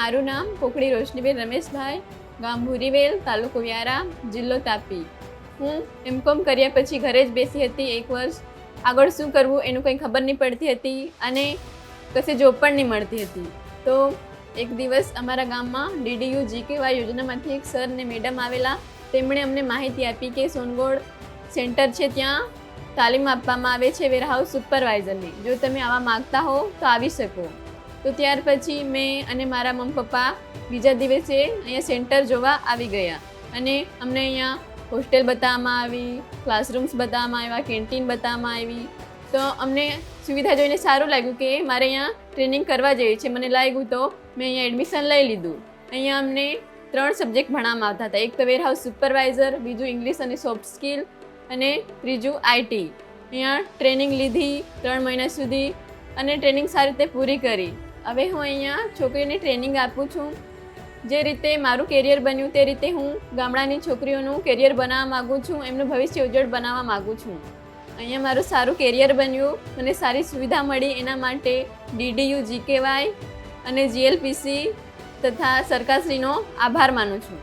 મારું નામ કોકડી રોશનીબેન રમેશભાઈ, ગામ ભૂરીવેલ, તાલુકો વ્યારા, જિલ્લો તાપી. હું એમકોમ કર્યા પછી ઘરે જ બેસી હતી 1 વર્ષ. આગળ શું કરવું એનું કંઈ ખબર નહીં પડતી હતી અને કશે જોબ પણ નહીં મળતી હતી. તો એક દિવસ અમારા ગામમાં DDU GKY યોજનામાંથી એક સર ને મેડમ આવેલા. તેમણે અમને માહિતી આપી કે સોનગોડ સેન્ટર છે, ત્યાં તાલીમ આપવામાં આવે છે વેરહાઉસ સુપરવાઇઝરની. જો તમે આવા માગતા હો તો આવી શકો. તો ત્યાર પછી મેં અને મારા મમ્મી પપ્પા બીજા દિવસે અહીંયા સેન્ટર જોવા આવી ગયા અને અમને અહીંયા હોસ્ટેલ બતાવવામાં આવી, ક્લાસરૂમ્સ બતાવવામાં આવ્યા, કેન્ટીન બતાવવામાં આવી. તો અમને સુવિધા જોઈને સારું લાગ્યું કે મારે અહીંયા ટ્રેનિંગ કરવા જેવી છે. મને લાગ્યું તો મેં અહીંયા એડમિશન લઈ લીધું. અહીંયા અમને 3 સબ્જેક્ટ ભણાવવામાં આવતા હતા. એક તો વેરહાઉસ સુપરવાઇઝર, બીજું ઇંગ્લિશ અને સોફ્ટ સ્કિલ અને ત્રીજું IT. અહીંયા ટ્રેનિંગ લીધી 3 મહિના સુધી અને ટ્રેનિંગ સારી રીતે પૂરી કરી. હવે હું અહીંયા છોકરીને ટ્રેનિંગ આપું છું. જે રીતે મારું કેરિયર બન્યું તે રીતે હું ગામડાની છોકરીઓનું કેરિયર બનાવવા માગું છું, એમનું ભવિષ્ય ઉજ્જવળ બનાવવા માગું છું. અહીંયા મારું સારું કેરિયર બન્યું, મને સારી સુવિધા મળી. એના માટે DDU GKY અને GLPC તથા સરકારશ્રીનો આભાર માનું છું.